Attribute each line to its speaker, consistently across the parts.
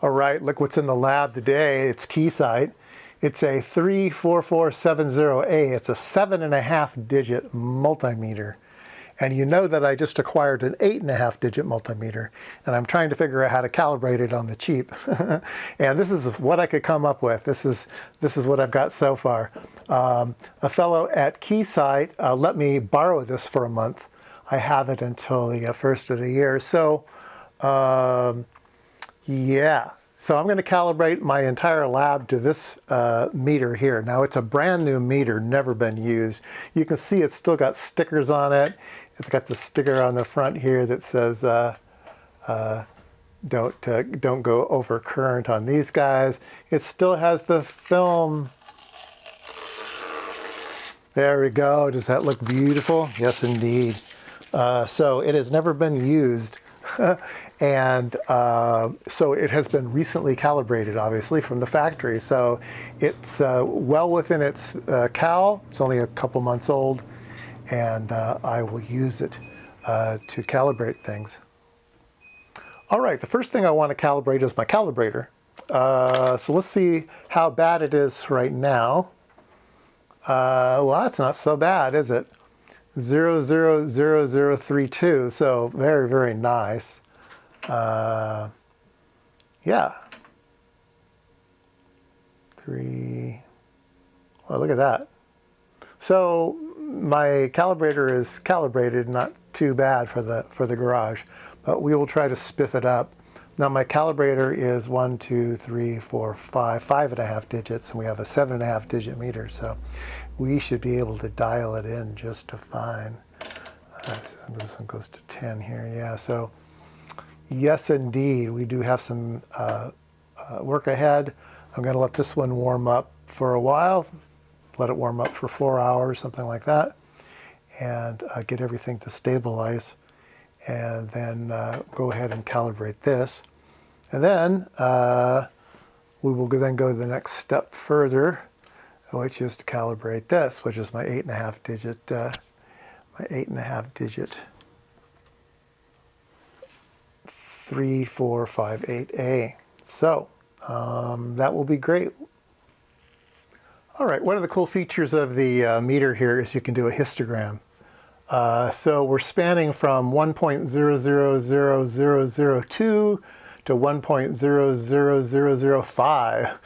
Speaker 1: All right, look what's in the lab today. It's Keysight. It's a 34470A. It's a 7.5 digit multimeter. And you know that I just acquired an 8.5 digit multimeter, and I'm trying to figure out how to calibrate it on the cheap. And this is what I could come up with. This is what I've got so far. A fellow at Keysight let me borrow this for a month. I have it until the first of the year. So yeah, so I'm going to calibrate my entire lab to this meter here. Now it's a brand new meter, never been used. You can see it's still got stickers on it. It's got the sticker on the front here that says don't go over current on these guys. It still has the film. There we go. Does that look beautiful? Yes, indeed. So it has never been used. And so it has been recently calibrated, obviously, from the factory. So it's well within its cal. It's only a couple months old, and I will use it to calibrate things. All right, the first thing I want to calibrate is my calibrator. So let's see how bad it is right now. Well, that's not so bad, is it? 000032, so very, very nice. Yeah. 3. Well, look at that. So my calibrator is calibrated, not too bad for the garage, but we will try to spiff it up. Now my calibrator is 1, 2, 3, 4, 5.5 digits, and we have a 7.5 digit meter, so we should be able to dial it in just fine. This one goes to 10 here, yeah. So yes, indeed, we do have some work ahead. I'm going to let this one warm up for a while, let it warm up for 4 hours, something like that, and get everything to stabilize, and then go ahead and calibrate this. And then we will then go the next step further, which is to calibrate this, which is my 8.5 digit 3458A. So that will be great. All right, one of the cool features of the meter here is you can do a histogram. So we're spanning from 1.000002 to 1.00005.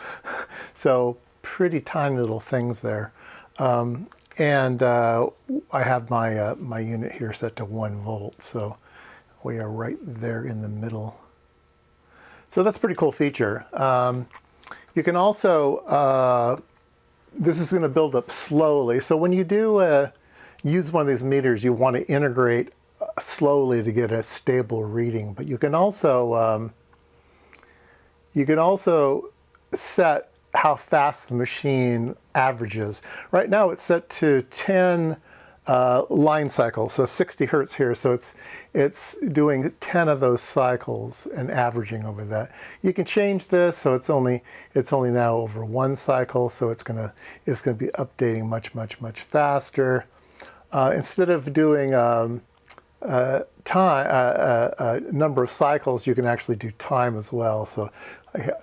Speaker 1: So pretty tiny little things there. And I have my my unit here set to 1 volt, so we are right there in the middle. So that's a pretty cool feature. You can also, this is going to build up slowly. So when you do use one of these meters, you want to integrate slowly to get a stable reading. But you can also set how fast the machine averages. Right now it's set to 10 line cycles, so 60 hertz here, so it's doing 10 of those cycles and averaging over that. You can change this, so it's only now over 1 cycle, so it's gonna be updating much faster. Instead of doing number of cycles, you can actually do time as well. So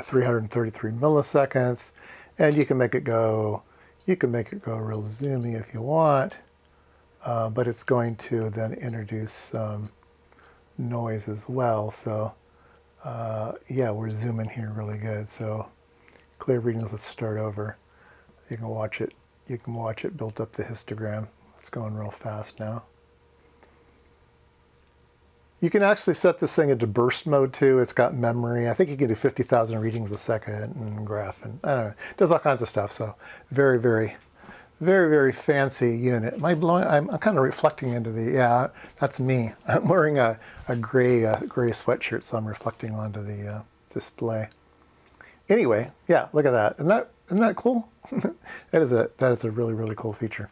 Speaker 1: 333 milliseconds, and you can make it go real zoomy if you want. But it's going to then introduce noise as well. So yeah, we're zooming here really good. So clear readings, let's start over. You can watch it build up the histogram. It's going real fast now. You can actually set this thing into burst mode too. It's got memory. I think you can do 50,000 readings a second and graph, and I don't know, it does all kinds of stuff. So very, very fancy unit. Am I blowing? I'm kind of reflecting into the, yeah, that's me. I'm wearing a gray sweatshirt, so I'm reflecting onto the display. Anyway, yeah, look at that. Isn't that cool? that is a really, really cool feature.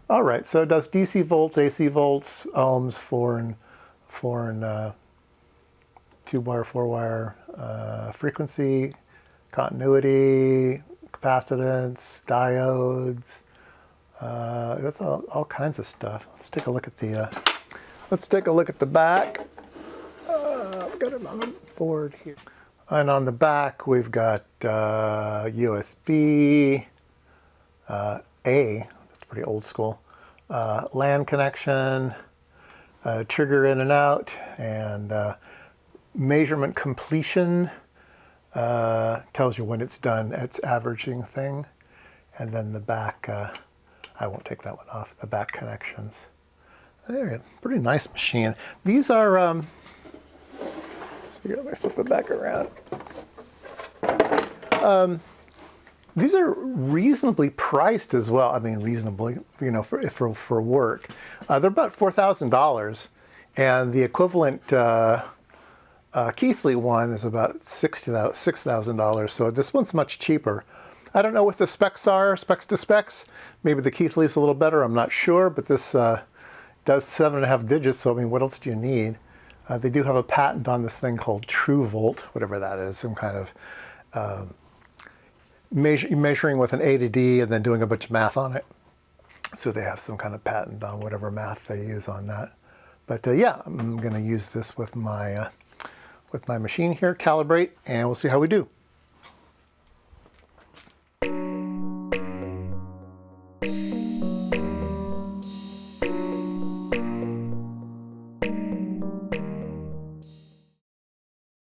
Speaker 1: All right, so it does DC volts, AC volts, ohms, foreign 2-wire, 4-wire, frequency, continuity, capacitance, diodes. That's all kinds of stuff. Let's take a look at the back. I've got it on the board here. And on the back, we've got USB A, that's pretty old school, LAN connection, trigger in and out, and measurement completion, tells you when it's done, it's averaging thing. And then the back, I won't take that one off, the back connections. There you go, pretty nice machine. These are, so let me flip it back around. These are reasonably priced as well. I mean, reasonably, you know, for work. They're about $4,000, and the equivalent Keysight one is about $6,000. So this one's much cheaper. I don't know what the specs are, specs to specs. Maybe the Keysight's a little better. I'm not sure, but this does 7.5 digits. So I mean, what else do you need? They do have a patent on this thing called True Volt, whatever that is, some kind of measuring with an A to D and then doing a bunch of math on it. So they have some kind of patent on whatever math they use on that. But yeah, I'm going to use this with my machine here, Calibrate, and we'll see how we do.